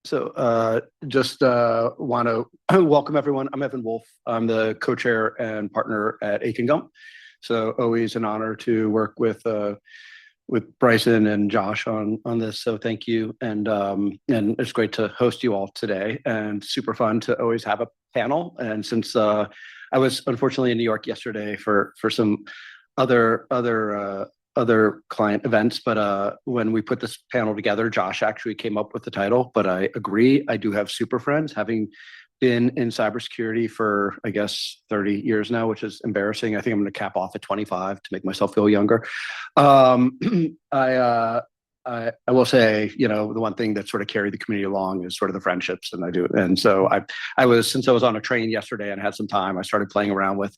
Just want to welcome everyone. I'm Evan Wolff. I'm the co-chair and partner at Akin Gump. So always an honor to work with Bryson and Josh on this. So thank you, and it's great to host you all today, and super fun to always have a panel. And since I was unfortunately in New York yesterday for some other client events, but when we put this panel together, Josh actually came up with the title. But I agree, I do have super friends, having been in cybersecurity for, I guess, 30 years now, which is embarrassing. I think I'm going to cap off at 25 to make myself feel younger. I will say, the one thing that sort of carried the community along is sort of the friendships, and so since I was on a train yesterday and had some time, I started playing around with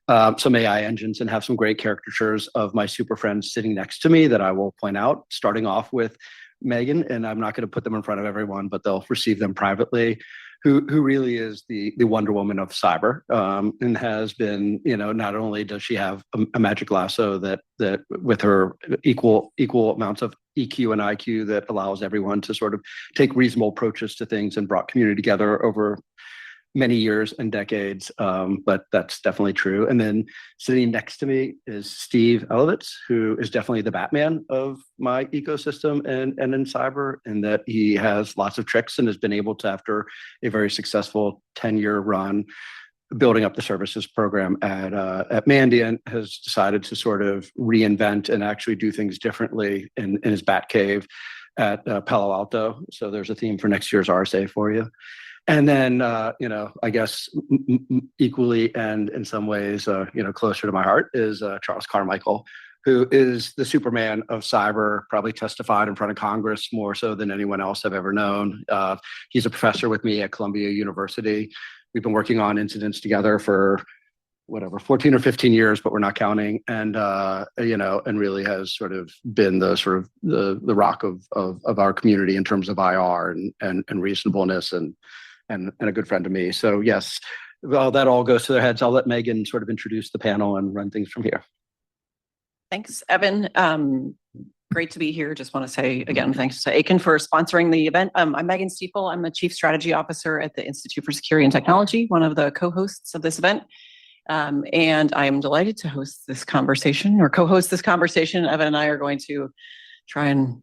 some AI engines and have some great caricatures of my super friends sitting next to me that I will point out, starting off with Megan, and I'm not going to put them in front of everyone, but they'll receive them privately, who really is the Wonder Woman of cyber, and has been, not only does she have a magic lasso that with her equal amounts of EQ and IQ that allows everyone to sort of take reasonable approaches to things, and brought community together over many years and decades, but that's definitely true. And then sitting next to me is Steve Elovitz, who is definitely the Batman of my ecosystem and in cyber, in that he has lots of tricks and has been able to, after a very successful 10-year run, building up the services program at Mandiant, has decided to sort of reinvent and actually do things differently in his bat cave at Palo Alto. So there's a theme for next year's RSA for you. And then, I guess equally and in some ways, closer to my heart is Charles Carmakal, who is the Superman of cyber, probably testified in front of Congress more so than anyone else I've ever known. He's a professor with me at Columbia University. We've been working on incidents together for 14 or 15 years, but we're not counting. And, and really has sort of been the rock of our community in terms of IR and reasonableness and a good friend to me. So yes, well, that all goes to their heads. I'll let Megan sort of introduce the panel and run things from here. Thanks, Evan. Great to be here. Just want to say again, thanks to Akin for sponsoring the event. I'm Megan Stifel. I'm the Chief Strategy Officer at the Institute for Security and Technology, one of the co-hosts of this event. And I am delighted to host this conversation, or co-host this conversation. Evan and I are going to try and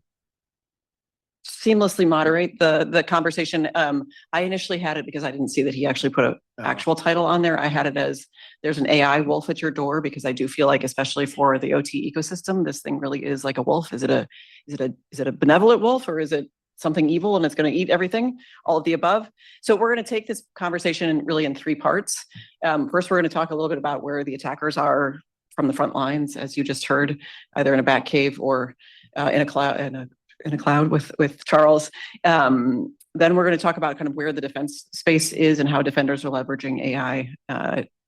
seamlessly moderate the conversation. I initially had it because I didn't see that he actually put an actual title on there. I had it as "There's an AI wolf at your door," because I do feel like, especially for the OT ecosystem, this thing really is like a wolf. Is it a benevolent wolf, or is it something evil and it's going to eat everything? All of the above. So we're going to take this conversation really in three parts. First, we're going to talk a little bit about where the attackers are from the front lines, as you just heard, either in a bat cave or in a cloud with Charles. Then we're going to talk about kind of where the defense space is and how defenders are leveraging AI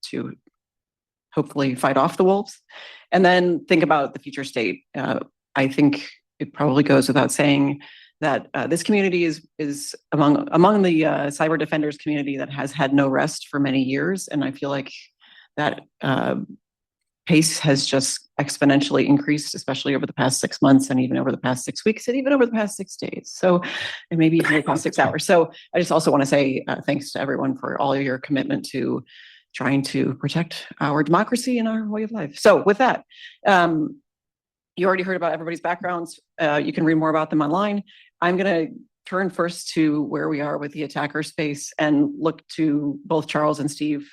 to hopefully fight off the wolves. And then think about the future state. I think it probably goes without saying that this community is among the cyber defenders community that has had no rest for many years. And I feel like that pace has just exponentially increased, especially over the past 6 months, and even over the past 6 weeks, and even over the past 6 days. So, and maybe even the past 6 hours. So I just also want to say thanks to everyone for all of your commitment to trying to protect our democracy and our way of life. So with that, you already heard about everybody's backgrounds. You can read more about them online. I'm going to turn first to where we are with the attacker space and look to both Charles and Steve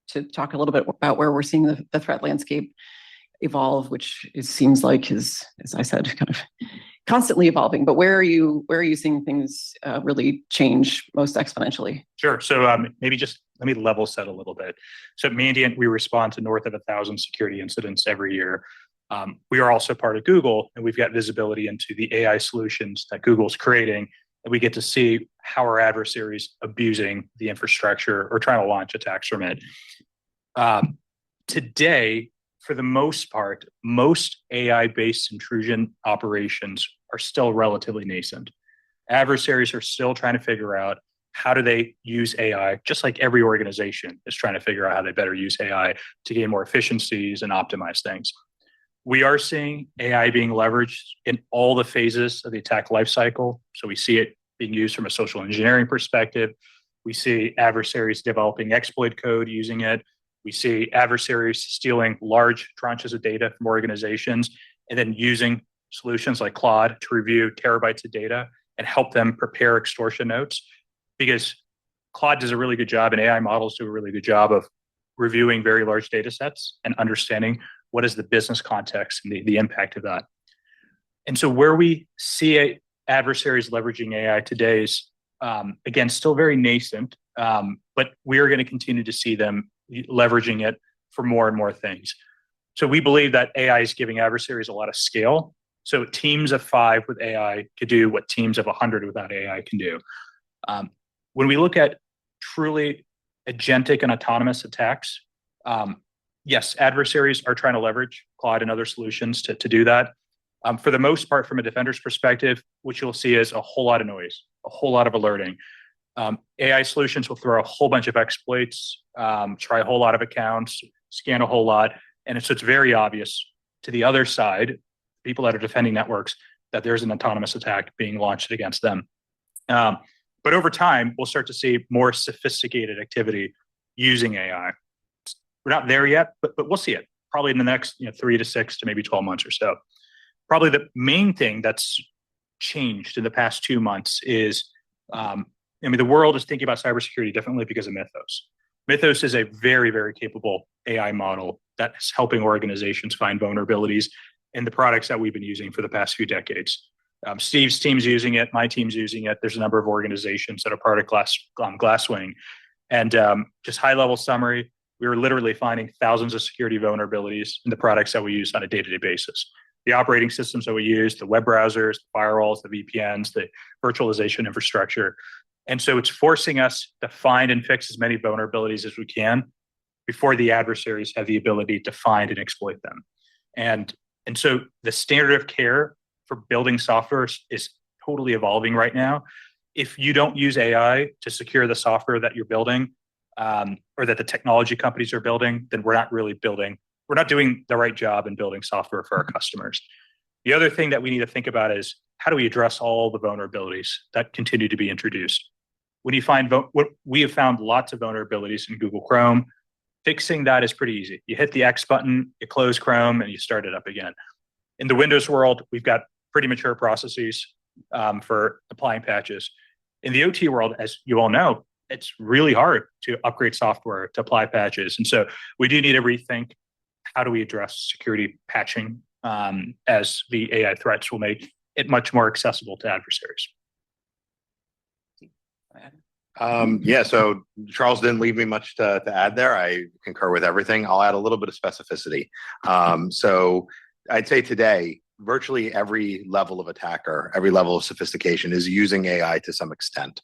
to talk a little bit about where we're seeing the threat landscape evolve, which seems like is, as I said, kind of constantly evolving. But where are you seeing things really change most exponentially? Sure. So maybe just let me level set a little bit. So at Mandiant, we respond to north of 1,000 security incidents every year. We are also part of Google, and we've got visibility into the AI solutions that Google's creating, and we get to see how our adversaries abusing the infrastructure or trying to launch attacks from it. Today, for the most part, most AI-based intrusion operations are still relatively nascent. Adversaries are still trying to figure out how do they use AI, just like every organization is trying to figure out how they better use AI to gain more efficiencies and optimize things. We are seeing AI being leveraged in all the phases of the attack lifecycle. So we see it being used from a social engineering perspective. We see adversaries developing exploit code using it. We see adversaries stealing large tranches of data from organizations and then using solutions like Claude to review terabytes of data and help them prepare extortion notes, because Claude does a really good job and AI models do a really good job of reviewing very large data sets and understanding what is the business context and the impact of that. And so where we see adversaries leveraging AI today is, again, still very nascent, but we are going to continue to see them leveraging it for more and more things. So we believe that AI is giving adversaries a lot of scale. So teams of 5 with AI could do what teams of 100 without AI can do. When we look at truly agentic and autonomous attacks, yes, adversaries are trying to leverage Claude and other solutions to do that. For the most part, from a defender's perspective, what you'll see is a whole lot of noise, a whole lot of alerting. AI solutions will throw a whole bunch of exploits, try a whole lot of accounts, scan a whole lot. And so it's very obvious to the other side, people that are defending networks, that there's an autonomous attack being launched against them. But over time, we'll start to see more sophisticated activity using AI. We're not there yet, but we'll see it probably in the next 3 to 6 to maybe 12 months or so. Probably the main thing that's changed in the past 2 months is, the world is thinking about cybersecurity differently because of Mythos. Mythos is a very, very capable AI model that's helping organizations find vulnerabilities in the products that we've been using for the past few decades. Steve's team's using it. My team's using it. There's a number of organizations that are part of Glasswing. And just high-level summary, we were literally finding thousands of security vulnerabilities in the products that we use on a day-to-day basis. The operating systems that we use, the web browsers, the firewalls, the VPNs, the virtualization infrastructure. And so it's forcing us to find and fix as many vulnerabilities as we can before the adversaries have the ability to find and exploit them. And so the standard of care for building software is totally evolving right now. If you don't use AI to secure the software that you're building, or that the technology companies are building, then we're not doing the right job in building software for our customers. The other thing that we need to think about is, how do we address all the vulnerabilities that continue to be introduced? When you find we have found lots of vulnerabilities in Google Chrome. Fixing that is pretty easy. You hit the X button, you close Chrome, and you start it up again. In the Windows world, we've got pretty mature processes for applying patches. In the OT world, as you all know, it's really hard to upgrade software to apply patches. And so we do need to rethink, how do we address security patching, as the AI threats will make it much more accessible to adversaries. So Charles didn't leave me much to add there. I concur with everything. I'll add a little bit of specificity. So I'd say today, virtually every level of attacker, every level of sophistication is using AI to some extent.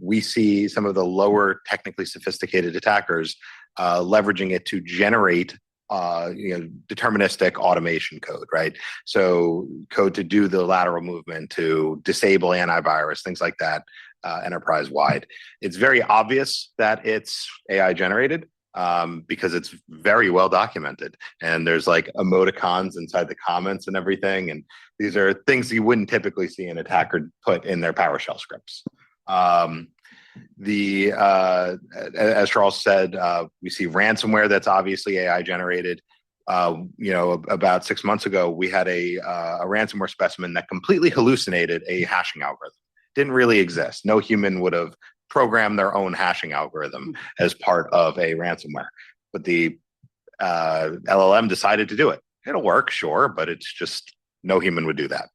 We see some of the lower technically sophisticated attackers leveraging it to generate deterministic automation code, right? So code to do the lateral movement, to disable antivirus, things like that, enterprise-wide. It's very obvious that it's AI generated because it's very well documented. And there's like emoticons inside the comments and everything. And these are things you wouldn't typically see an attacker put in their PowerShell scripts. As Charles said, we see ransomware that's obviously AI generated. About 6 months ago, we had a ransomware specimen that completely hallucinated a hashing algorithm. Didn't really exist. No human would have programmed their own hashing algorithm as part of a ransomware, but the LLM decided to do it. It'll work, sure, but it's just no human would do that.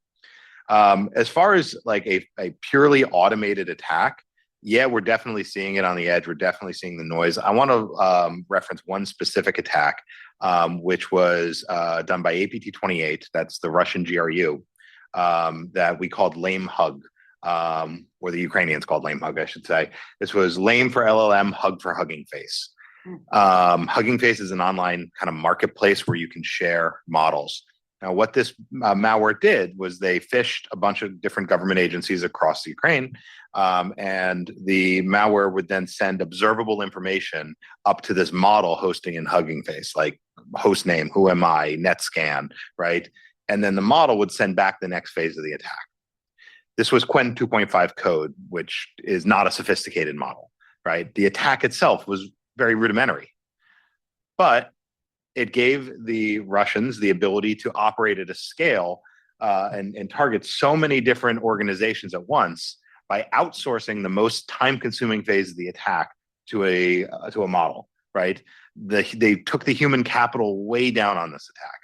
As far as like a purely automated attack, yeah, we're definitely seeing it on the edge. We're definitely seeing the noise. I want to reference one specific attack, which was done by APT28. That's the Russian GRU that we called Lame Hug, or the Ukrainians called Lame Hug, I should say. This was lame for LLM, hug for Hugging Face. Hugging Face is an online kind of marketplace where you can share models. Now, what this malware did was they phished a bunch of different government agencies across Ukraine, and the malware would then send observable information up to this model hosting in Hugging Face, like host name, who am I, NetScan, right? And then the model would send back the next phase of the attack. This was Quen 2.5 code, which is not a sophisticated model, right? The attack itself was very rudimentary, but it gave the Russians the ability to operate at a scale and target so many different organizations at once by outsourcing the most time-consuming phase of the attack to a model, right? They took the human capital way down on this attack.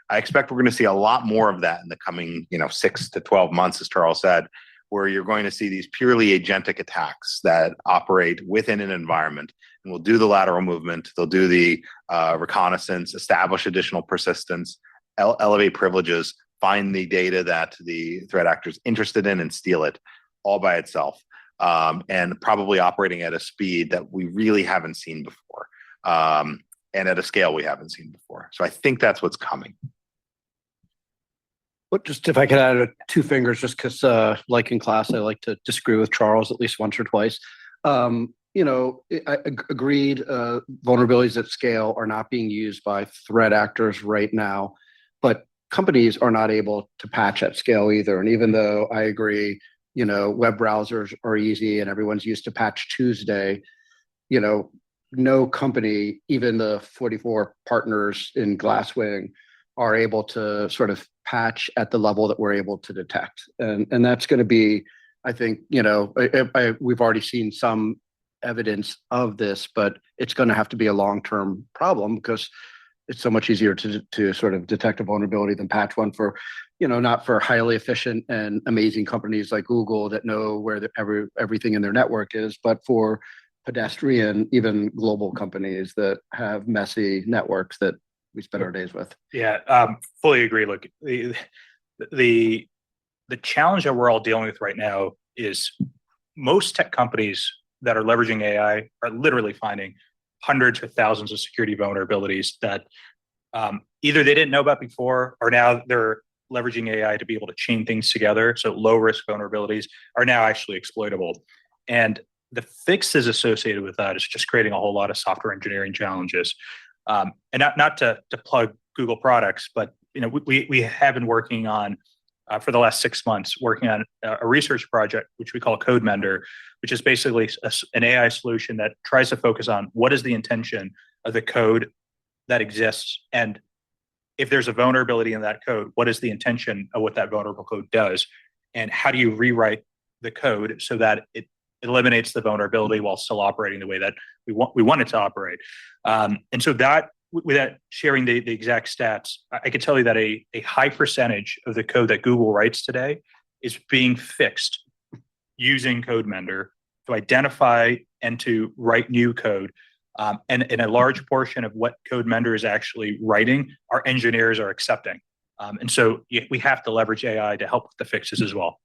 I expect we're going to see a lot more of that in the coming, 6 to 12 months, as Charles said, where you're going to see these purely agentic attacks that operate within an environment and will do the lateral movement. They'll do the reconnaissance, establish additional persistence, elevate privileges, find the data that the threat actor is interested in and steal it all by itself, and probably operating at a speed that we really haven't seen before, and at a scale we haven't seen before. So I think that's what's coming. But just if I could add 2 fingers, just because, like in class, I like to disagree with Charles at least once or twice. I agreed. Vulnerabilities at scale are not being used by threat actors right now, but companies are not able to patch at scale either. And even though I agree, web browsers are easy and everyone's used to Patch Tuesday, no company, even the 44 partners in Glasswing, are able to sort of patch at the level that we're able to detect. And that's going to be, I think, we've already seen some evidence of this, but it's going to have to be a long-term problem because it's so much easier to sort of detect a vulnerability than patch one for, not for highly efficient and amazing companies like Google that know where everything in their network is, but for pedestrian, even global companies that have messy networks that we spend our days with. Yeah, fully agree. Look, the challenge that we're all dealing with right now is most tech companies that are leveraging AI are literally finding hundreds or thousands of security vulnerabilities that either they didn't know about before, or now they're leveraging AI to be able to chain things together. So low risk vulnerabilities are now actually exploitable. And the fixes associated with that is just creating a whole lot of software engineering challenges. And not to plug Google products, but we have been working on for the last 6 months, working on a research project which we call Code Mender, which is basically an AI solution that tries to focus on what is the intention of the code that exists, and if there's a vulnerability in that code, what is the intention of what that vulnerable code does, and how do you rewrite the code so that it eliminates the vulnerability while still operating the way that we want it to operate. And so that, without sharing the exact stats, I can tell you that a high percentage of the code that Google writes today is being fixed using Code Mender to identify and to write new code. And a large portion of what Code Mender is actually writing, our engineers are accepting. And so we have to leverage AI to help with the fixes as well.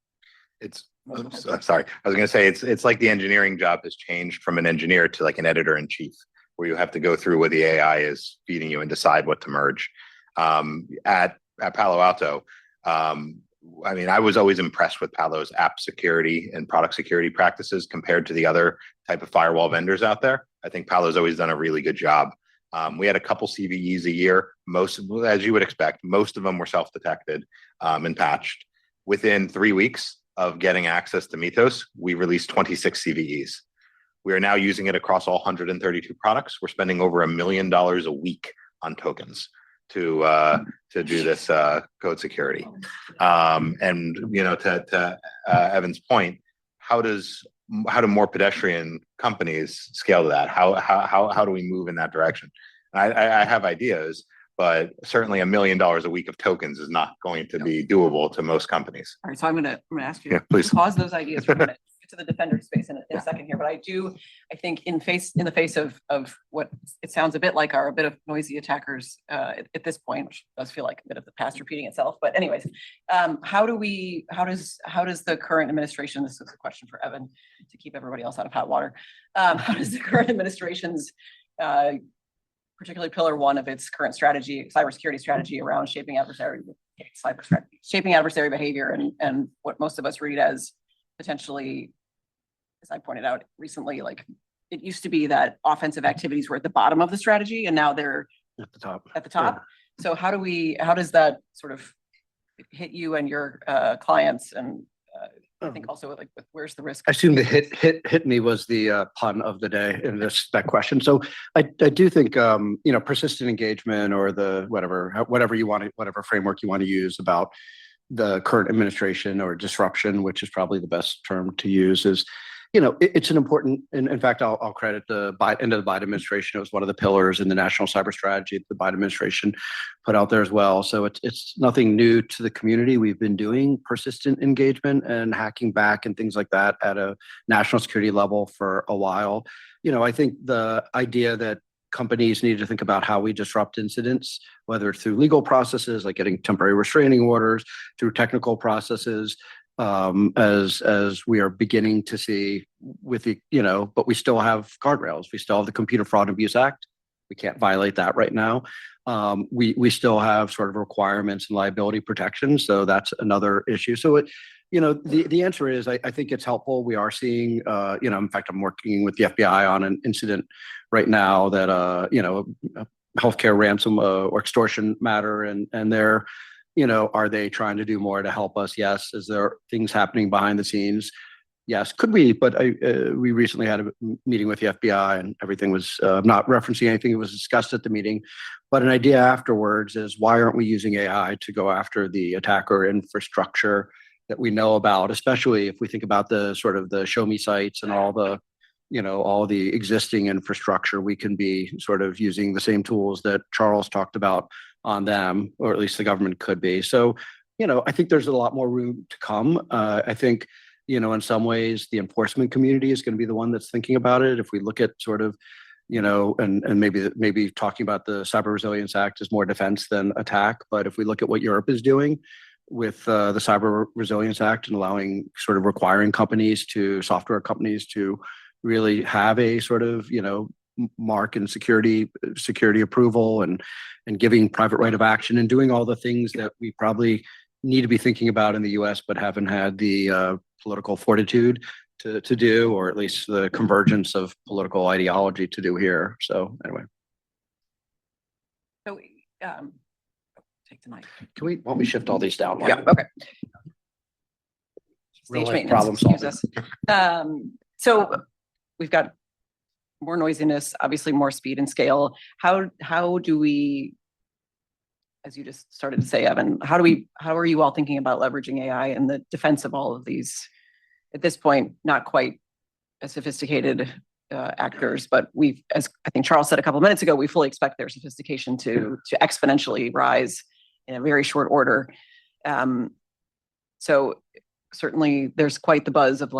Sorry, I was going to say it's like the engineering job has changed from an engineer to like an editor-in-chief, where you have to go through what the AI is feeding you and decide what to merge. At Palo Alto, I was always impressed with Palo's app security and product security practices compared to the other type of firewall vendors out there. I think Palo's always done a really good job. We had a couple CVEs a year. Most, as you would expect, most of them were self-detected and patched. Within 3 weeks of getting access to Mythos, we released 26 CVEs. We are now using it across all 132 products. We're spending over $1 million a week on tokens to do this code security. And to Evan's point, how do more pedestrian companies scale to that? How do we move in that direction? I have ideas, but certainly $1 million a week of tokens is not going to be doable to most companies. All right, so I'm gonna ask you please to pause those ideas for a minute. Get to the defender space in a second here, but I think in the face of what it sounds a bit like are a bit of noisy attackers at this point, which does feel like a bit of the past repeating itself. But anyways, how does the current administration? This is a question for Evan to keep everybody else out of hot water. How does the current administration's particularly pillar one of its current strategy, cybersecurity strategy around shaping adversary behavior and what most of us read as potentially, as I pointed out recently, like it used to be that offensive activities were at the bottom of the strategy and now they're at the top. Yeah. So how does that sort of hit you and your clients, and I think also like with where's the risk? I assume the hit me was the pun of the day in that question. So I do think persistent engagement or the whatever you want to, whatever framework you want to use about the current administration or disruption, which is probably the best term to use, is it's an important. And in fact, I'll credit the end of the Biden administration. It was one of the pillars in the national cyber strategy that the Biden administration put out there as well. So it's nothing new to the community. We've been doing persistent engagement and hacking back and things like that at a national security level for a while. I think the idea that companies need to think about how we disrupt incidents, whether it's through legal processes like getting temporary restraining orders, through technical processes, as we are beginning to see with but we still have guardrails. We still have the Computer Fraud and Abuse Act. We can't violate that right now. We still have sort of requirements and liability protection. So that's another issue. So the answer is I think it's helpful. We are seeing, in fact, I'm working with the FBI on an incident right now that, a healthcare ransom or extortion matter, and they're, are they trying to do more to help us? Yes. Is there things happening behind the scenes? Yes. Could we? But we recently had a meeting with the FBI, and everything was not referencing anything that was discussed at the meeting. But an idea afterwards is, why aren't we using AI to go after the attacker infrastructure that we know about, especially if we think about the sort of the show me sites and all the existing infrastructure? We can be sort of using the same tools that Charles talked about on them, or at least the government could be. So, I think there's a lot more room to come. I think, in some ways, the enforcement community is going to be the one that's thinking about it. If we look at sort of, and maybe talking about the Cyber Resilience Act is more defense than attack. But if we look at what Europe is doing with the Cyber Resilience Act and allowing sort of requiring software companies to really have a sort of, mark and security approval and giving private right of action and doing all the things that we probably need to be thinking about in the US, but haven't had the political fortitude to do, or at least the convergence of political ideology to do here. So anyway. So take the mic. Why don't we shift all these down? Yeah. Okay. Real Stage life maintenance. problem solving. Excuse us. So we've got more noisiness, obviously more speed and scale. How do we, as you just started to say, Evan, how are you all thinking about leveraging AI in the defense of all of these, at this point, not quite as sophisticated actors, but as I think Charles said a couple of minutes ago, we fully expect their sophistication to exponentially rise in a very short order. So certainly there's quite the buzz of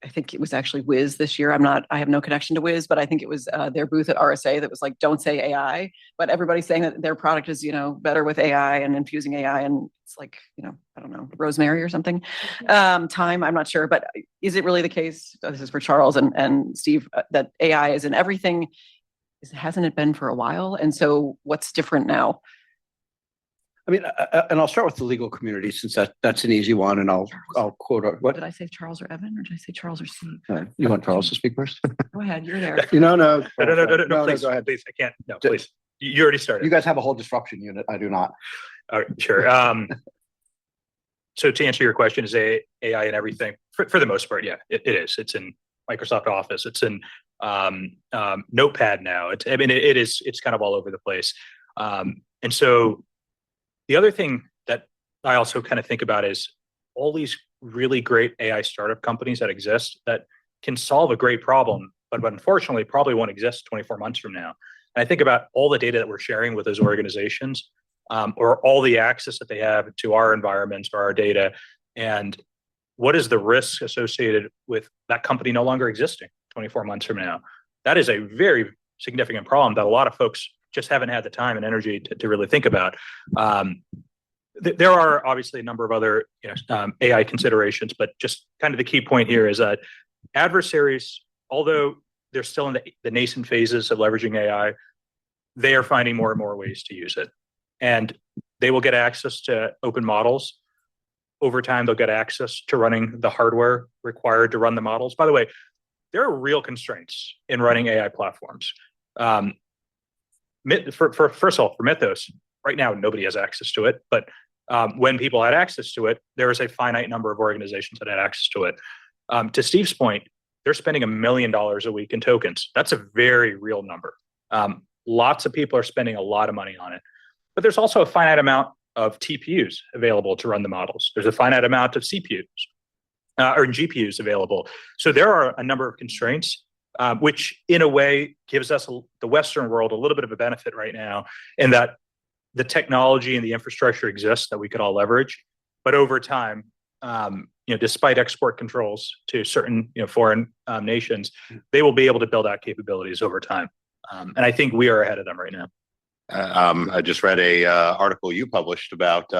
I think it was actually Wiz this year. I have no connection to Wiz, but I think it was their booth at RSA that was like, don't say AI, but everybody's saying that their product is, better with AI and infusing AI. And it's like, I don't know, rosemary or something. Time, I'm not sure, but is it really the case? This is for Charles and Steve, that AI is in everything. Hasn't it been for a while? And so what's different now? I mean, and I'll start with the legal community, since that's an easy one, and I'll quote what did I say, Charles or Evan, or did I say Charles or Steve? You want Charles to speak first? Go ahead, you're there. No, please, go ahead. Please, I can't. No, please. You already started. You guys have a whole disruption unit. I do not. All right, sure. So to answer your question, is AI and everything? For the most part, yeah, it is. It's in Microsoft Office. It's in Notepad now. It's kind of all over the place. And so the other thing that I also kind of think about is all these really great AI startup companies that exist that can solve a great problem, but unfortunately probably won't exist 24 months from now. And I think about all the data that we're sharing with those organizations, or all the access that they have to our environments or our data, and what is the risk associated with that company no longer existing 24 months from now? That is a very significant problem that a lot of folks just haven't had the time and energy to really think about. There are obviously a number of other AI considerations, but just kind of the key point here is that adversaries, although they're still in the nascent phases of leveraging AI, they are finding more and more ways to use it. And they will get access to open models. Over time, they'll get access to running the hardware required to run the models. By the way, there are real constraints in running AI platforms. First of all, for Mythos, right now, nobody has access to it, but When people had access to it, there was a finite number of organizations that had access to it. To Steve's point, they're spending $1 million a week in tokens. That's a very real number. Lots of people are spending a lot of money on it. But there's also a finite amount of TPUs available to run the models. There's a finite amount of CPUs or GPUs available. So there are a number of constraints, which in a way gives us, the Western world, a little bit of a benefit right now in that the technology and the infrastructure exists that we could all leverage. But over time, despite export controls to certain foreign nations, they will be able to build out capabilities over time. And I think we are ahead of them right now. I just read a article you published about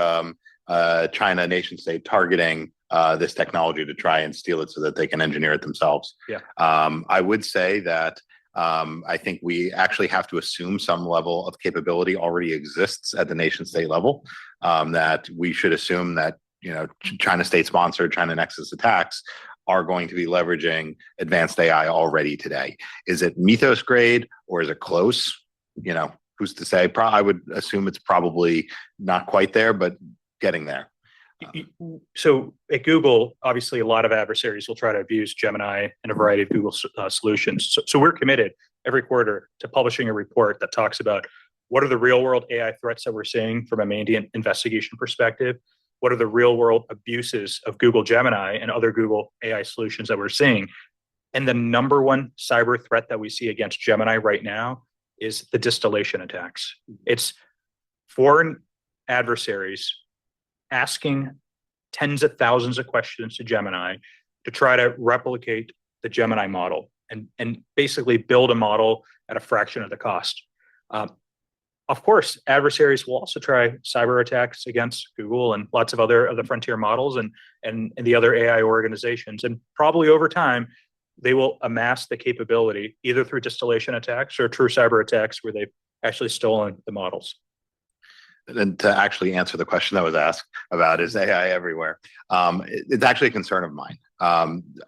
China nation state targeting this technology to try and steal it so that they can engineer it themselves. Yeah. I would say that I think we actually have to assume some level of capability already exists at the nation state level. That we should assume that China state sponsored China Nexus attacks are going to be leveraging advanced AI already today. Is it mythos grade or is it close? Who's to say? I would assume it's probably not quite there, but getting there. So at Google, obviously, a lot of adversaries will try to abuse Gemini and a variety of Google solutions. So we're committed every quarter to publishing a report that talks about what are the real world AI threats that we're seeing from a Mandiant investigation perspective. What are the real world abuses of Google Gemini and other Google AI solutions that we're seeing? And the number one cyber threat that we see against Gemini right now is the distillation attacks. It's foreign adversaries asking tens of thousands of questions to Gemini to try to replicate the Gemini model and basically build a model at a fraction of the cost. Of course, adversaries will also try cyber attacks against Google and lots of other of the frontier models and the other AI organizations. And probably over time, they will amass the capability either through distillation attacks or true cyber attacks where they've actually stolen the models. And to actually answer the question that was asked about is AI everywhere, it's actually a concern of mine.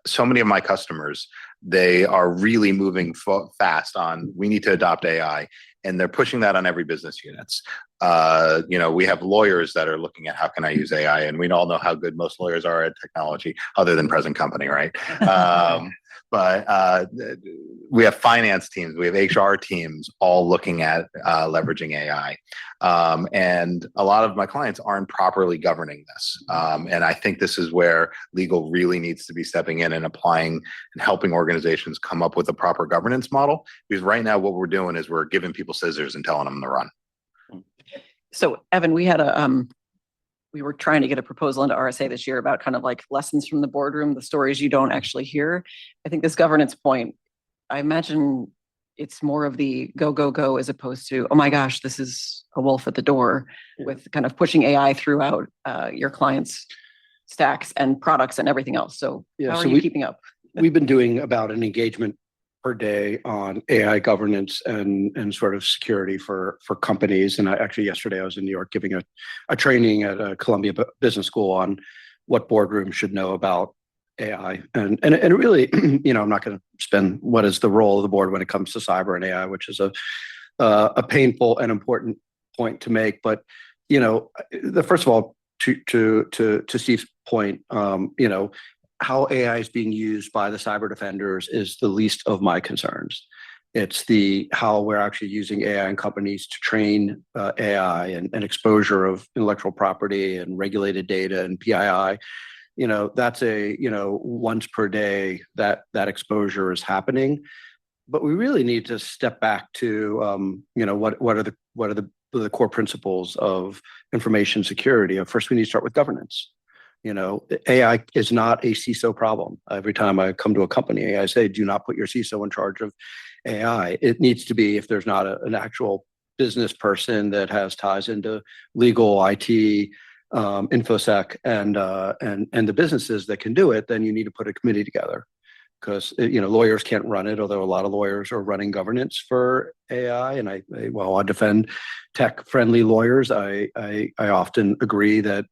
So many of my customers, they are really moving fast on, we need to adopt AI, and they're pushing that on every business units. We have lawyers that are looking at how can I use AI, and we all know how good most lawyers are at technology, other than present company, right? But we have finance teams, we have HR teams all looking at leveraging AI. And a lot of my clients aren't properly governing this. And I think this is where legal really needs to be stepping in and applying and helping organizations come up with a proper governance model. Because right now what we're doing is we're giving people scissors and telling them to run. So Evan, we were trying to get a proposal into RSA this year about kind of like lessons from the boardroom, the stories you don't actually hear. I think this governance point, I imagine it's more of the go, go, go, as opposed to, oh my gosh, this is a wolf at the door, with kind of pushing AI throughout your clients' stacks and products and everything else. So how are you keeping up? We've been doing about an engagement per day on AI governance and sort of security for companies. And yesterday I was in New York giving a training at a Columbia Business School on what boardrooms should know about AI. And it really, I'm not going to spend what is the role of the board when it comes to cyber and AI, which is a painful and important point to make. But, first of all, to Steve's point, how AI is being used by the cyber defenders is the least of my concerns. It's how we're actually using AI in companies to train AI and exposure of intellectual property and regulated data and PII. That's once per day that exposure is happening. But we really need to step back to what are the core principles of information security. First, we need to start with governance. AI is not a CISO problem. Every time I come to a company, I say, do not put your CISO in charge of AI. It needs to be, if there's not an actual business person that has ties into legal, IT, InfoSec, and the businesses that can do it, then you need to put a committee together. Because lawyers can't run it, although a lot of lawyers are running governance for AI. And I defend tech-friendly lawyers. I often agree that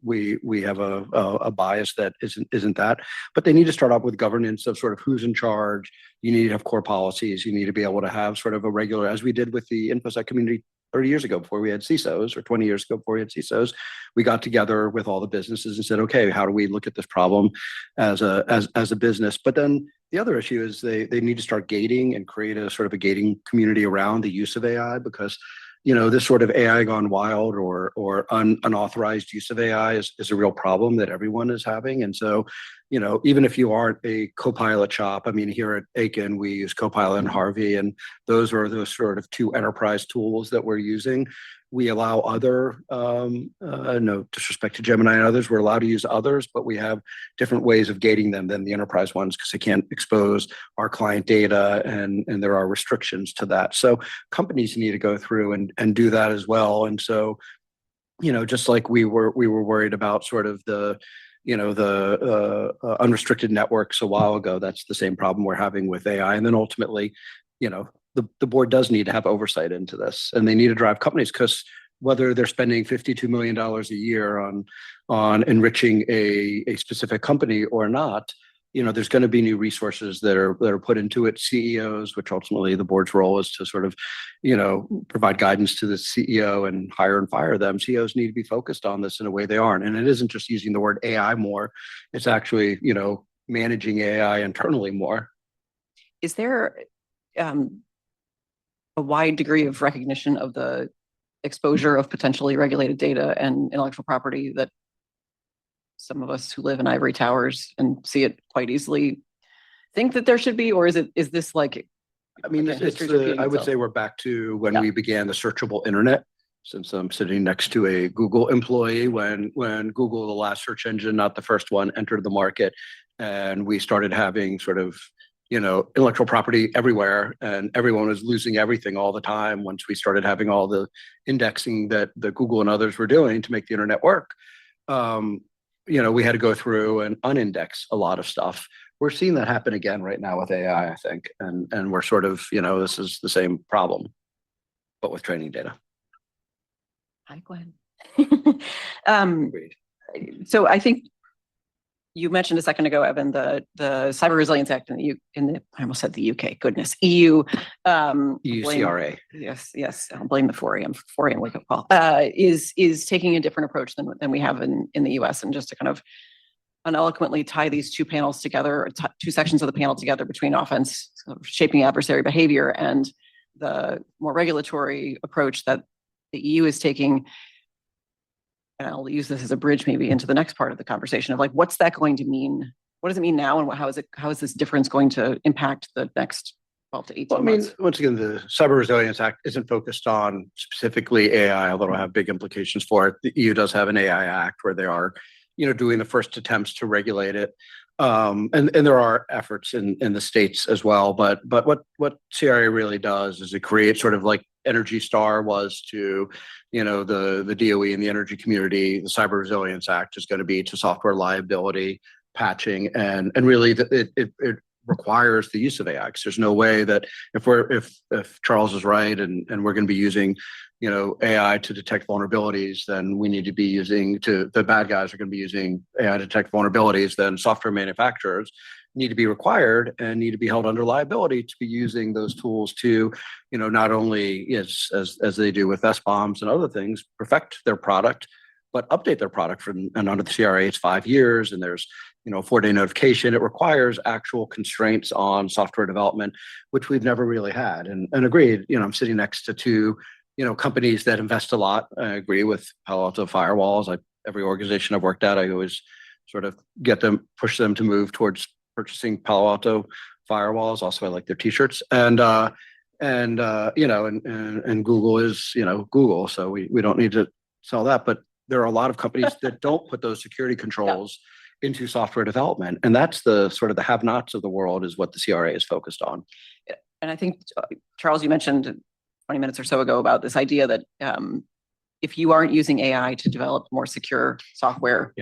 we have a bias that isn't that. But they need to start off with governance of sort of who's in charge. You need to have core policies. You need to be able to have sort of a regular, as we did with the InfoSec community 30 years ago before we had CISOs, or 20 years ago before we had CISOs. We got together with all the businesses and said, okay, how do we look at this problem as a business? But then the other issue is they need to start gating and create a sort of a gating community around the use of AI, because this sort of AI gone wild or unauthorized use of AI is a real problem that everyone is having. And so, even if you aren't a Copilot shop, I mean, here at Akin, we use Copilot and Harvey, and those are those sort of two enterprise tools that we're using. We allow other, no disrespect to Gemini and others, we're allowed to use others, but we have different ways of gating them than the enterprise ones because they can't expose our client data, and there are restrictions to that. So companies need to go through and do that as well. And so, just like we were worried about sort of the unrestricted networks a while ago, that's the same problem we're having with AI. And then ultimately, the board does need to have oversight into this, and they need to drive companies, because whether they're spending $52 million a year on enriching a specific company or not, there's going to be new resources that are put into it. CEOs, which ultimately the board's role is to sort of, provide guidance to the CEO and hire and fire them. CEOs need to be focused on this in a way they aren't. And it isn't just using the word AI more. It's actually, managing AI internally more. Is there a wide degree of recognition of the exposure of potentially regulated data and intellectual property that some of us who live in ivory towers and see it quite easily think that there should be? Or is this like, I mean, I would say we're back to when we began the searchable internet, since I'm sitting next to a Google employee, when Google, the last search engine, not the first one, entered the market, and we started having sort of intellectual property everywhere, and everyone was losing everything all the time. Once we started having all the indexing that Google and others were doing to make the internet work, we had to go through and unindex a lot of stuff. We're seeing that happen again right now with AI, I think, and we're sort of, this is the same problem, but with training data. Hi, Gwen. So I think you mentioned a second ago, Evan, the Cyber Resilience Act I almost said the UK, goodness, EU. EU CRA. Yes. I'll blame the 4am wake up call. Is taking a different approach than we have in the US. And just to kind of uneloquently tie these two panels together, two sections of the panel together, between offense, sort of shaping adversary behavior, and the more regulatory approach that the EU is taking. And I'll use this as a bridge maybe into the next part of the conversation of like, what's that going to mean? What does it mean now? And how is this difference going to impact the next 12 to 18 months? Once again, the Cyber Resilience Act isn't focused on specifically AI, although it'll have big implications for it. The EU does have an AI Act where they are, doing the first attempts to regulate it. And there are efforts in the States as well. But what CRA really does is it creates sort of like Energy Star was to, the DOE and the energy community. The Cyber Resilience Act is going to be to software liability, patching, and really it requires the use of AI. Because there's no way that if Charles is right and we're going to be using AI to detect vulnerabilities, then we need to be the bad guys are going to be using AI to detect vulnerabilities, then software manufacturers need to be required and need to be held under liability to be using those tools to, not only as they do with SBOMs and other things, perfect their product, but update their product and under the CRA, it's 5 years, and there's, 4-day notification. It requires actual constraints on software development, which we've never really had. And agreed, I'm sitting next to two companies that invest a lot. I agree with Palo Alto firewalls. Every organization I've worked at, I always sort of push them to move towards purchasing Palo Alto firewalls. Also, I like their t-shirts. And Google is, Google. So we don't need to sell that. But there are a lot of companies that don't put those security controls into software development. And that's the sort of the have-nots of the world is what the CRA is focused on. And I think, Charles, you mentioned 20 minutes or so ago about this idea that if you aren't using AI to develop more secure software,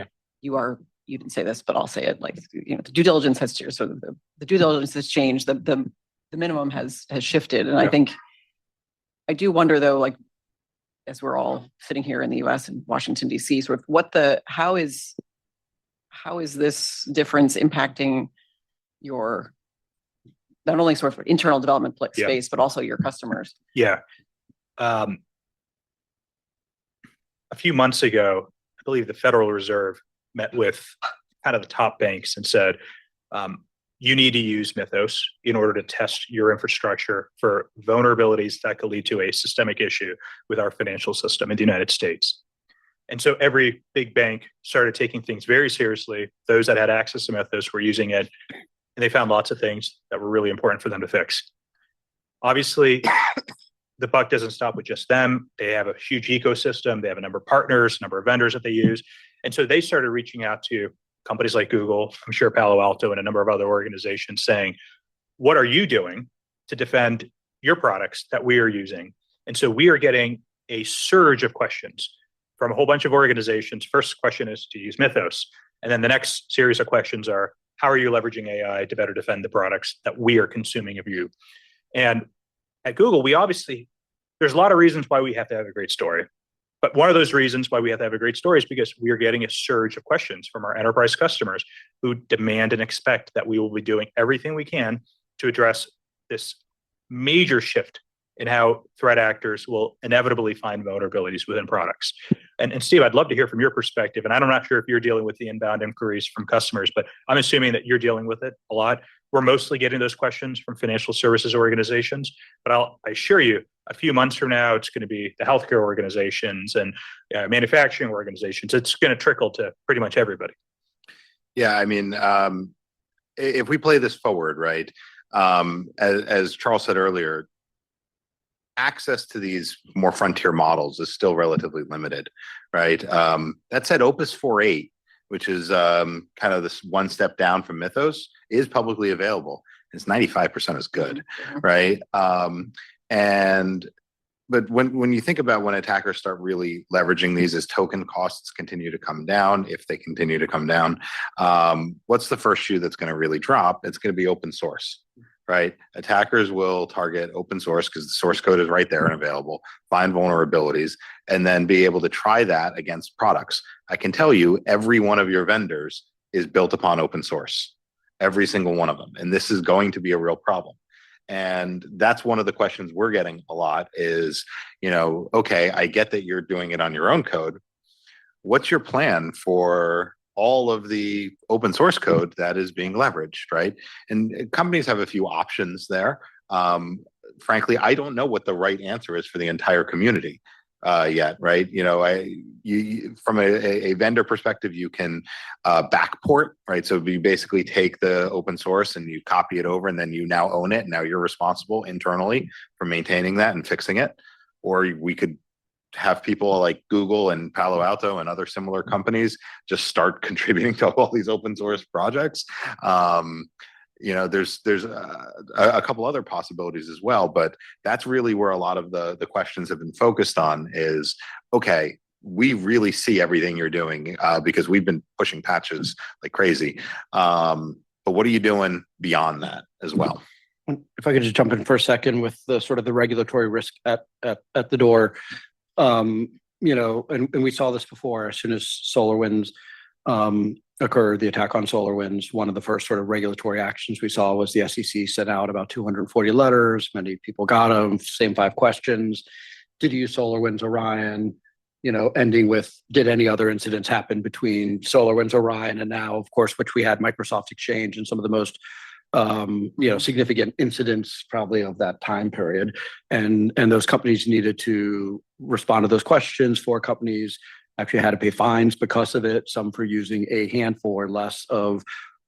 you didn't say this, but I'll say it, like, the due diligence has changed. So the due diligence has changed. The minimum has shifted. And I think, I do wonder though, like, as we're all sitting here in the US and Washington, DC, sort of how is this difference impacting your, not only sort of internal development space, but also your customers? Yeah. a few months ago, I believe the Federal Reserve met with kind of the top banks and said, you need to use Mythos in order to test your infrastructure for vulnerabilities that could lead to a systemic issue with our financial system in the United States. And so every big bank started taking things very seriously. Those that had access to Mythos were using it, and they found lots of things that were really important for them to fix. Obviously, the buck doesn't stop with just them. They have a huge ecosystem. They have a number of partners, a number of vendors that they use. And so they started reaching out to companies like Google, I'm sure Palo Alto, and a number of other organizations saying, what are you doing to defend your products that we are using? And so we are getting a surge of questions from a whole bunch of organizations. First question is to use Mythos. And then the next series of questions are, how are you leveraging AI to better defend the products that we are consuming of you? And at Google, there's a lot of reasons why we have to have a great story. But one of those reasons why we have to have a great story is because we are getting a surge of questions from our enterprise customers who demand and expect that we will be doing everything we can to address this major shift in how threat actors will inevitably find vulnerabilities within products. And Steve, I'd love to hear from your perspective. And I'm not sure if you're dealing with the inbound inquiries from customers, but I'm assuming that you're dealing with it a lot. We're mostly getting those questions from financial services organizations, but I assure you, a few months from now, it's going to be the healthcare organizations and manufacturing organizations. It's going to trickle to pretty much everybody. Yeah, I mean, if we play this forward, right, as Charles said earlier, access to these more frontier models is still relatively limited, right? That said, Opus 4.8, which is kind of this one step down from Mythos, is publicly available. It's 95% as good, right? But when you think about when attackers start really leveraging these as token costs continue to come down, if they continue to come down, what's the first shoe that's going to really drop? It's going to be open source, right? Attackers will target open source because the source code is right there and available, find vulnerabilities, and then be able to try that against products. I can tell you every one of your vendors is built upon open source, every single one of them. And this is going to be a real problem. And that's one of the questions we're getting a lot is, okay, I get that you're doing it on your own code. What's your plan for all of the open source code that is being leveraged, right? And companies have a few options there. Frankly, I don't know what the right answer is for the entire community yet, right? From a vendor perspective, you can backport, right? So you basically take the open source and you copy it over, and then you now own it. Now you're responsible internally for maintaining that and fixing it. Or we could have people like Google and Palo Alto and other similar companies just start contributing to all these open source projects. There's a couple other possibilities as well, but that's really where a lot of the questions have been focused on is, okay, we really see everything you're doing because we've been pushing patches like crazy. But what are you doing beyond that as well? If I could just jump in for a second with the sort of the regulatory risk at the door, and we saw this before. As soon as SolarWinds occurred, the attack on SolarWinds, one of the first sort of regulatory actions we saw was the SEC sent out about 240 letters. Many people got them. Same 5 questions. Did you use SolarWinds Orion? Ending with, did any other incidents happen between SolarWinds Orion and now, of course, which we had Microsoft Exchange and some of the most significant incidents probably of that time period. And those companies needed to respond to those questions. 4 companies actually had to pay fines because of it, some for using a handful or less of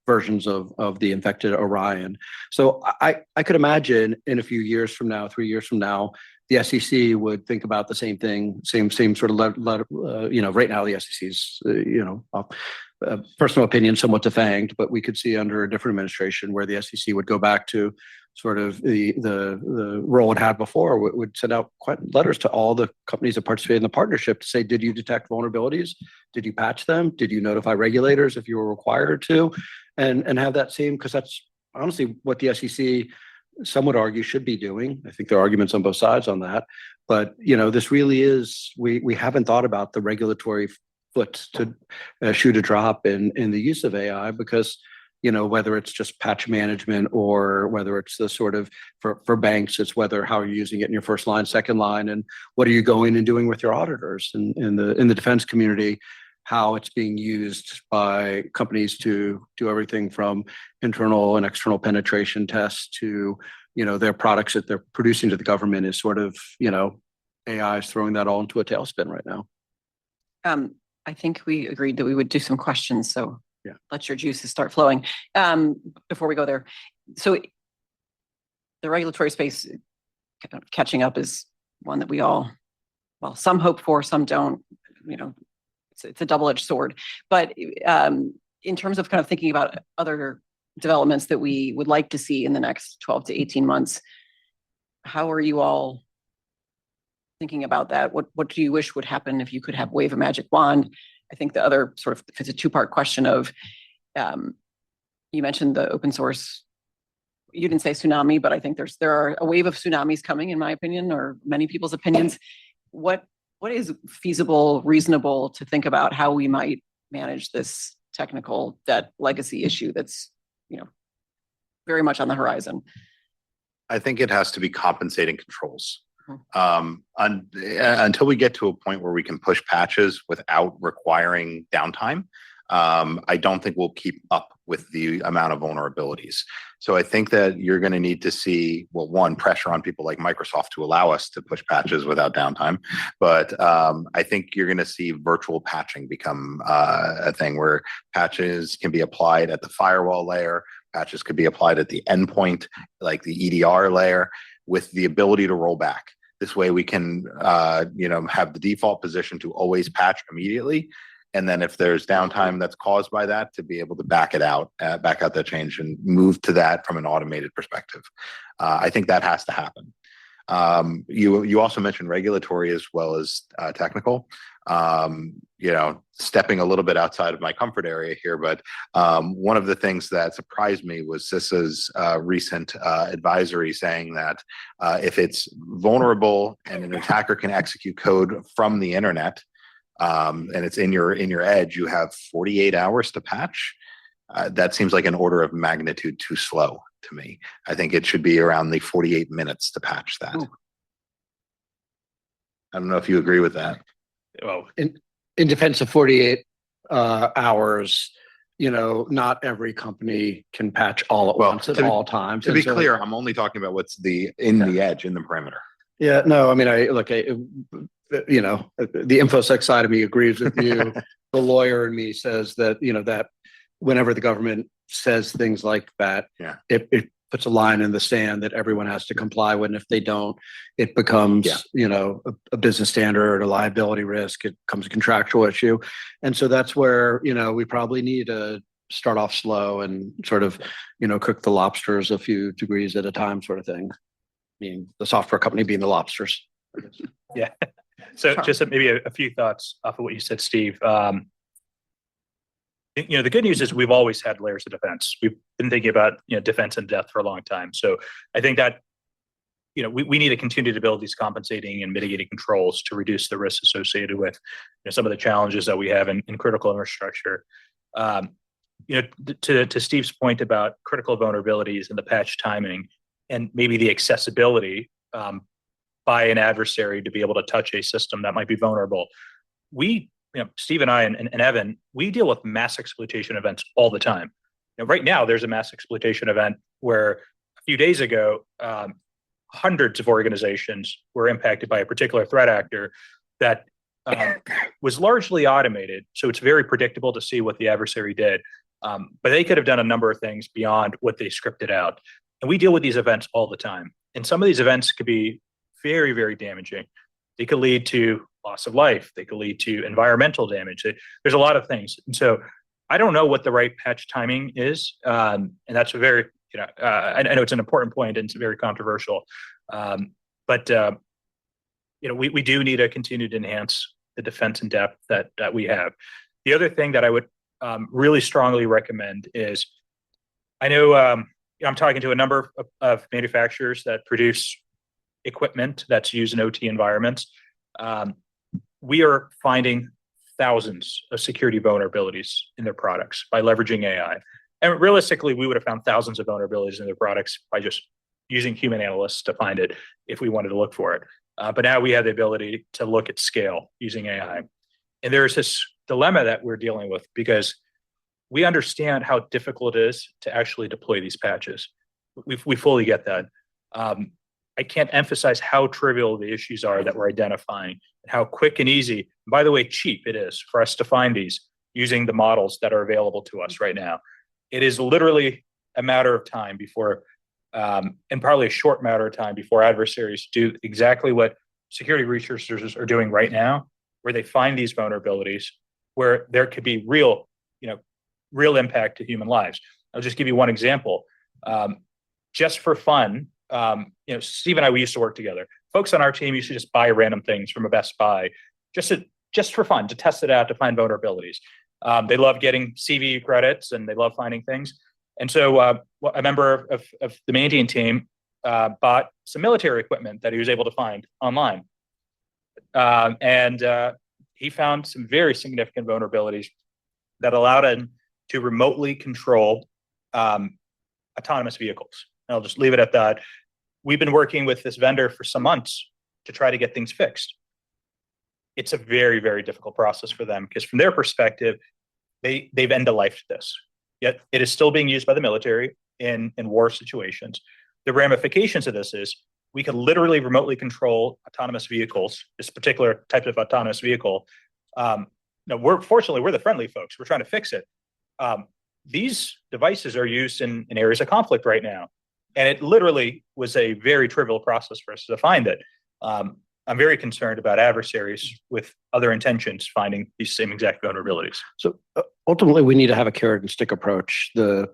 versions of the infected Orion. So I could imagine in a few years from now, 3 years from now, the SEC would think about the same thing, same sort of right now the SEC's, personal opinion, somewhat defanged, but we could see under a different administration where the SEC would go back to sort of the role it had before, would send out letters to all the companies that participated in the partnership to say, did you detect vulnerabilities? Did you patch them? Did you notify regulators if you were required to? And have that same, because that's honestly what the SEC, some would argue, should be doing. I think there are arguments on both sides on that. But, this really is, we haven't thought about the regulatory foot to shoe to drop in the use of AI because whether it's just patch management or whether it's the sort of for banks, it's whether how you're using it in your first line, second line, and what are you going and doing with your auditors. And in the defense community, how it's being used by companies to do everything from internal and external penetration tests to, their products that they're producing to the government is sort of, AI is throwing that all into a tailspin right now. I think we agreed that we would do some questions, so yeah, let your juices start flowing. Before we go there, so the regulatory space kind of catching up is one that we all, well, some hope for, some don't. It's a double-edged sword. But in terms of kind of thinking about other developments that we would like to see in the next 12 to 18 months, how are you all thinking about that? What do you wish would happen if you could wave a magic wand? I think the other sort of, if it's a two-part question of, you mentioned the open source. You didn't say tsunami, but I think there are a wave of tsunamis coming, in my opinion, or many people's opinions. What is feasible, reasonable to think about how we might manage this technical debt legacy issue that's, very much on the horizon? I think it has to be compensating controls. Until we get to a point where we can push patches without requiring downtime, I don't think we'll keep up with the amount of vulnerabilities. So I think that you're going to need to see, well, one, pressure on people like Microsoft to allow us to push patches without downtime. But I think you're going to see virtual patching become a thing where patches can be applied at the firewall layer, patches could be applied at the endpoint, like the EDR layer, with the ability to roll back. This way we can, have the default position to always patch immediately. And then if there's downtime that's caused by that, to be able to back out that change and move to that from an automated perspective. I think that has to happen. You also mentioned regulatory as well as technical. Stepping a little bit outside of my comfort area here, but one of the things that surprised me was CISA's recent advisory saying that if it's vulnerable and an attacker can execute code from the internet, and it's in your edge, you have 48 hours to patch. That seems like an order of magnitude too slow to me. I think it should be around the 48 minutes to patch that. Ooh. I don't know if you agree with that. Well, in defense of 48 hours, not every company can patch all at once at all times. To be clear, I'm only talking about what's the edge, in the perimeter. Yeah, no, I mean, the InfoSec side of me agrees with you. The lawyer in me says that, that whenever the government says things like that, it puts a line in the sand that everyone has to comply with. And if they don't, it becomes, a business standard, a liability risk. It becomes a contractual issue. And so that's where, we probably need to start off slow and sort of, cook the lobsters a few degrees at a time sort of thing. I mean, the software company being the lobsters. Yeah. So just maybe a few thoughts off of what you said, Steve. The good news is we've always had layers of defense. We've been thinking about, defense in depth for a long time. So I think that, we need to continue to build these compensating and mitigating controls to reduce the risks associated with some of the challenges that we have in critical infrastructure. To Steve's point about critical vulnerabilities and the patch timing and maybe the accessibility by an adversary to be able to touch a system that might be vulnerable. Steve and I and Evan, we deal with mass exploitation events all the time. Right now, there's a mass exploitation event where a few days ago, hundreds of organizations were impacted by a particular threat actor that was largely automated. So it's very predictable to see what the adversary did. But they could have done a number of things beyond what they scripted out. And we deal with these events all the time. And some of these events could be very, very damaging. They could lead to loss of life. They could lead to environmental damage. There's a lot of things. And so I don't know what the right patch timing is. And that's a very, I know it's an important point and it's very controversial. But we do need to continue to enhance the defense in depth that we have. The other thing that I would really strongly recommend is, I know I'm talking to a number of manufacturers that produce equipment that's used in OT environments. We are finding thousands of security vulnerabilities in their products by leveraging AI. And realistically, we would have found thousands of vulnerabilities in their products by just using human analysts to find it if we wanted to look for it. But now we have the ability to look at scale using AI. And there's this dilemma that we're dealing with because we understand how difficult it is to actually deploy these patches. We fully get that. I can't emphasize how trivial the issues are that we're identifying and how quick and easy, and by the way, cheap it is for us to find these using the models that are available to us right now. It is literally a matter of time before, and probably a short matter of time before adversaries do exactly what security researchers are doing right now, where they find these vulnerabilities where there could be real impact to human lives. I'll just give you one example. Just for fun, Steve and I, we used to work together. Folks on our team used to just buy random things from a Best Buy, just for fun, to test it out, to find vulnerabilities. They love getting CV credits and they love finding things. And so a member of the Mandiant team bought some military equipment that he was able to find online. And he found some very significant vulnerabilities that allowed him to remotely control autonomous vehicles. And I'll just leave it at that. We've been working with this vendor for some months to try to get things fixed. It's a very, very difficult process for them because from their perspective, they've end-of-lifed this. Yet it is still being used by the military in war situations. The ramifications of this is we could literally remotely control autonomous vehicles, this particular type of autonomous vehicle. Fortunately, we're the friendly folks. We're trying to fix it. These devices are used in areas of conflict right now. And it literally was a very trivial process for us to find it. I'm very concerned about adversaries with other intentions finding these same exact vulnerabilities. So ultimately, we need to have a carrot and stick approach. The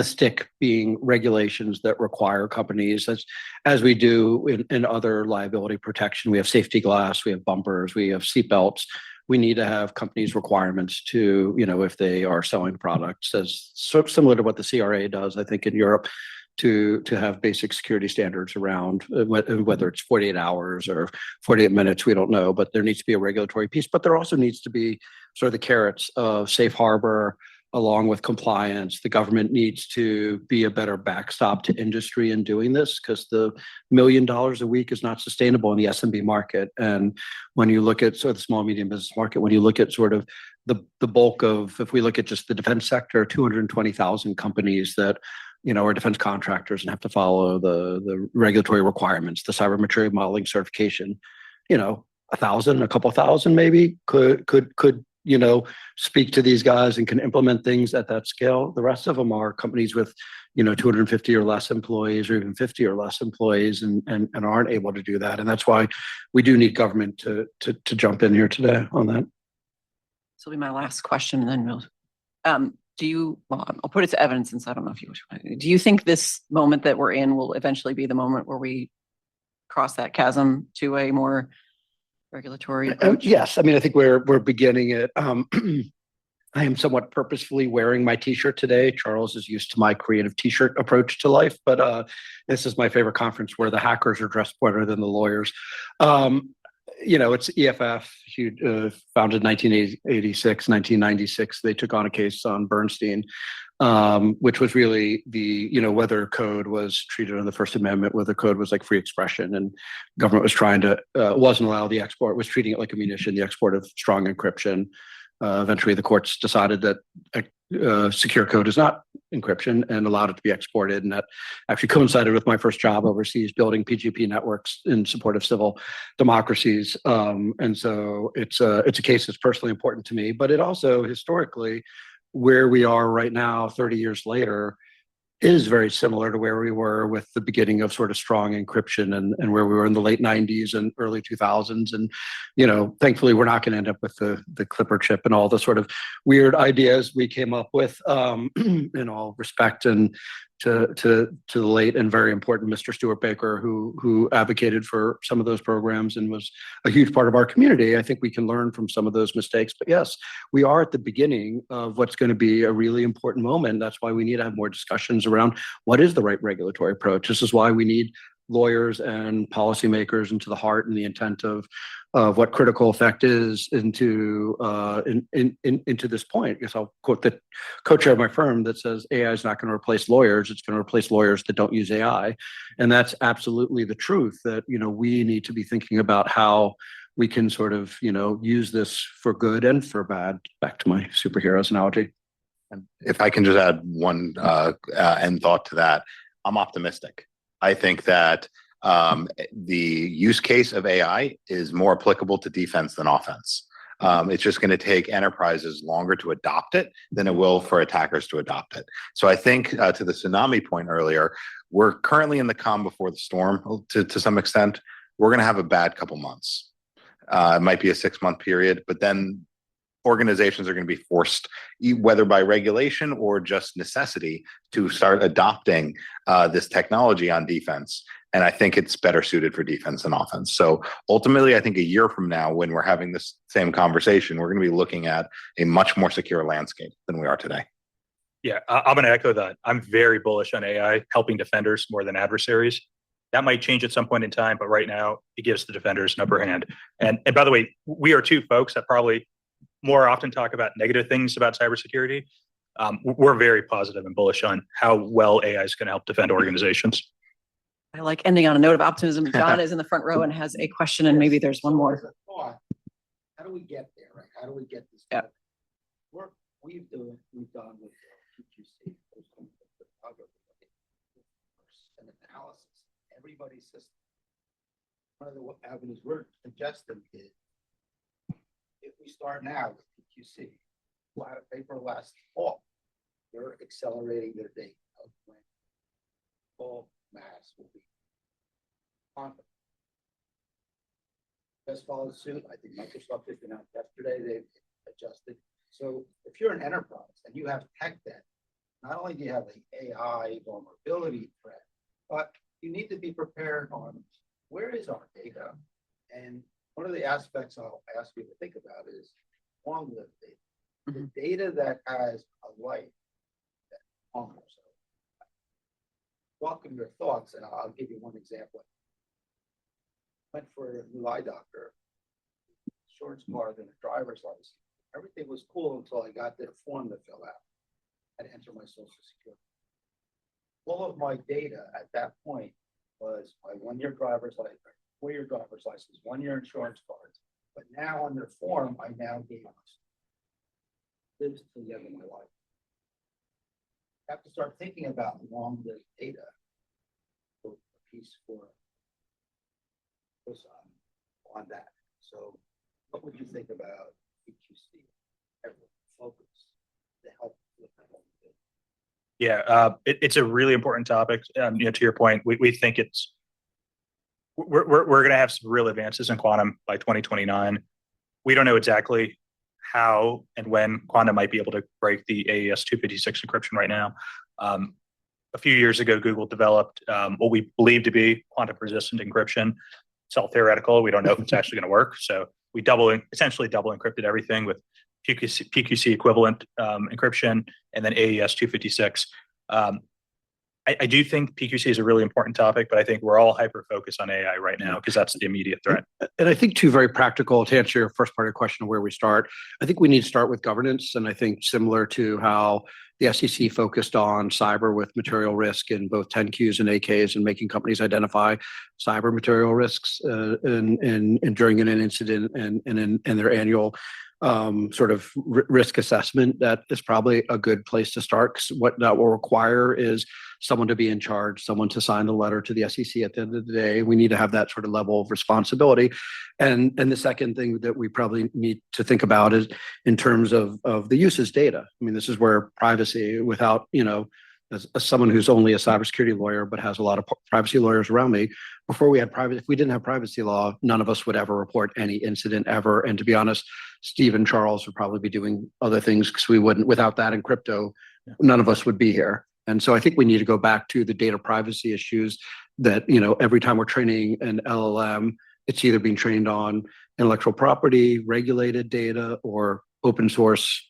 stick being regulations that require companies, as we do in other liability protection. We have safety glass, we have bumpers, we have seatbelts. We need to have companies' requirements to, if they are selling products, as similar to what the CRA does, I think, in Europe, to have basic security standards around whether it's 48 hours or 48 minutes, we don't know, but there needs to be a regulatory piece. But there also needs to be sort of the carrots of safe harbor along with compliance. The government needs to be a better backstop to industry in doing this because the $1 million a week is not sustainable in the SMB market. And when you look at sort of the small, medium business market, when you look at sort of the bulk of, if we look at just the defense sector, 220,000 companies that are defense contractors and have to follow the regulatory requirements, the cyber maturity modeling certification, 1,000, a couple thousand maybe could speak to these guys and can implement things at that scale. The rest of them are companies with 250 or less employees or even 50 or less employees and aren't able to do that. And that's why we do need government to jump in here today on that. This will be my last question, and then we'll. I'll put it to evidence since I don't know if you do you think this moment that we're in will eventually be the moment where we cross that chasm to a more regulatory approach? Yes. I mean, I think we're beginning it. I am somewhat purposefully wearing my t-shirt today. Charles is used to my creative t-shirt approach to life, but this is my favorite conference where the hackers are dressed better than the lawyers. It's EFF, founded 1986, 1996. They took on a case on Bernstein, which was really whether code was treated under the First Amendment, whether code was like free expression, and government was trying to, wasn't allow the export, was treating it like a munition, the export of strong encryption. Eventually, the courts decided that secure code is not encryption and allowed it to be exported. And that actually coincided with my first job overseas, building PGP networks in support of civil democracies. And so it's a case that's personally important to me, but it also historically, where we are right now, 30 years later, is very similar to where we were with the beginning of sort of strong encryption and where we were in the late 90s and early 2000s. And, thankfully, we're not going to end up with the Clipper chip and all the sort of weird ideas we came up with, in all respect. And to the late and very important Mr. Stuart Baker, who advocated for some of those programs and was a huge part of our community. I think we can learn from some of those mistakes. But yes, we are at the beginning of what's going to be a really important moment. That's why we need to have more discussions around what is the right regulatory approach. This is why we need lawyers and policymakers into the heart and the intent of what critical effect is into this point. Because I'll quote the co-chair of my firm that says AI is not going to replace lawyers; it's going to replace lawyers that don't use AI, and that's absolutely the truth. That we need to be thinking about how we can sort of use this for good and for bad. Back to my superheroes analogy. And if I can just add one end thought to that, I'm optimistic. I think that the use case of AI is more applicable to defense than offense. It's just going to take enterprises longer to adopt it than it will for attackers to adopt it. So I think to the tsunami point earlier, we're currently in the calm before the storm to some extent. We're going to have a bad couple months. It might be a 6-month period, but then organizations are going to be forced, whether by regulation or just necessity, to start adopting this technology on defense. And I think it's better suited for defense than offense. So ultimately, I think a year from now, when we're having this same conversation, we're going to be looking at a much more secure landscape than we are today. Yeah, I'm going to echo that. I'm very bullish on AI helping defenders more than adversaries. That might change at some point in time, but right now it gives the defenders an upper hand. And by the way, we are two folks that probably more often talk about negative things about cybersecurity. We're very positive and bullish on how well AI is going to help defend organizations. I like ending on a note of optimism. John is in the front row and has a question, and maybe there's one more. How do we get there, right? How do we get this? Yeah. Work we've done with PQC and analysis, everybody's system. One of the avenues we're suggesting is if we start now with PQC, we'll have a paper last fall. They're accelerating their date of when full mass will be confident. Just followed suit. I think Microsoft just announced yesterday they've adjusted. So if you're an enterprise and you have tech debt, not only do you have an AI vulnerability threat, but you need to be prepared on where is our data. And one of the aspects I'll ask you to think about is long-lived data. The data that has a life that hungers. Welcome your thoughts, and I'll give you one example. Went for a new eye doctor, insurance card and a driver's license. Everything was cool until I got their form to fill out. I had to enter my social security. All of my data at that point was my 1-year driver's license, 4-year driver's license, 1-year insurance cards. But now on their form, I now gave lives till the end of my life. I have to start thinking about long-lived data for a piece for on that. So what would you think about PQC focus to help with that whole thing? Yeah, it's a really important topic. To your point, we think we're going to have some real advances in quantum by 2029. We don't know exactly how and when quantum might be able to break the AES 256 encryption right now. A few years ago, Google developed what we believe to be quantum-resistant encryption. It's all theoretical. We don't know if it's actually going to work. So we essentially double encrypted everything with PQC equivalent encryption and then AES 256. I do think PQC is a really important topic, but I think we're all hyper-focused on AI right now because that's the immediate threat. And I think very practical to answer your first part of the question of where we start. I think we need to start with governance. And I think similar to how the SEC focused on cyber with material risk in both 10Qs and AKs and making companies identify cyber material risks and during an incident and in their annual sort of risk assessment, that is probably a good place to start. Because what that will require is someone to be in charge, someone to sign the letter to the SEC at the end of the day. We need to have that sort of level of responsibility. And the second thing that we probably need to think about is in terms of the uses data. I mean, this is where privacy without, as someone who's only a cybersecurity lawyer, but has a lot of privacy lawyers around me, before we had privacy, if we didn't have privacy law, none of us would ever report any incident ever. And to be honest, Steve and Charles would probably be doing other things because we wouldn't, without that in crypto, none of us would be here. And so I think we need to go back to the data privacy issues that, every time we're training an LLM, it's either being trained on intellectual property, regulated data, or open source,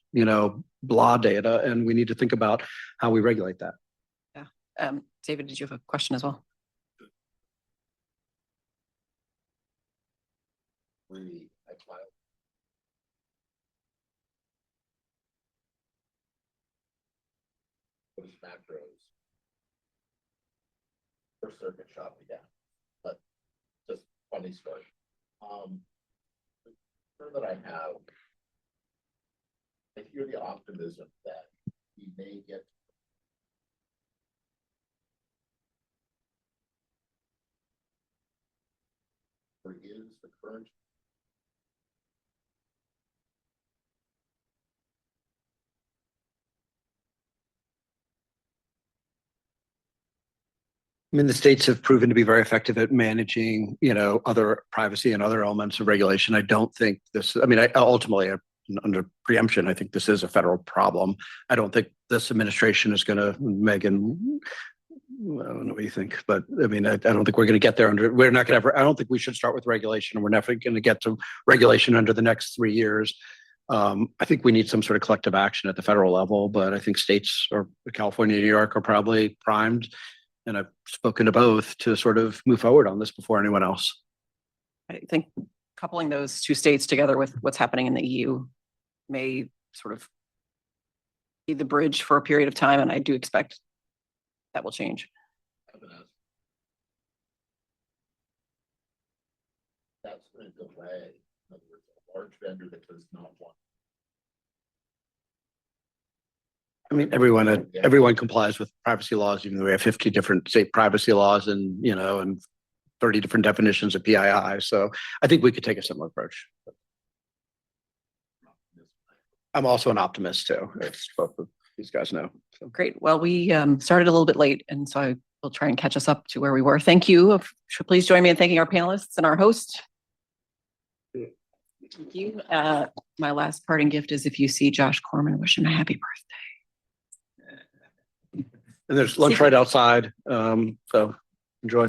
blah data. And we need to think about how we regulate that. Yeah. David, did you have a question as well? those macros. First circuit shot me down, but just funny story. The concern that I have, I hear the optimism that we may get. Or is the current. I mean, the states have proven to be very effective at managing, other privacy and other elements of regulation. I don't think this, I mean, ultimately, under preemption, I think this is a federal problem. I don't think this administration is going to, Megan, I don't know what you think, but I mean, I don't think we're going to get there we're not going to ever, I don't think we should start with regulation, and we're never going to get to regulation under the next 3 years. I think we need some sort of collective action at the federal level, but I think states or California, New York are probably primed. And I've spoken to both to sort of move forward on this before anyone else. I think coupling those two states together with what's happening in the EU may sort of be the bridge for a period of time, and I do expect that will change. That's going to delay. In other words, a large vendor that does not want. I mean, everyone complies with privacy laws, even though we have 50 different state privacy laws and, and 30 different definitions of PII. So I think we could take a similar approach. I'm also an optimist too, as both of these guys know. So. Great. Well, we started a little bit late, and so I will try and catch us up to where we were. Thank you. Please join me in thanking our panelists and our host. Thank you. My last parting gift is if you see Josh Corman, wish him a happy birthday. And there's lunch right outside. So enjoy.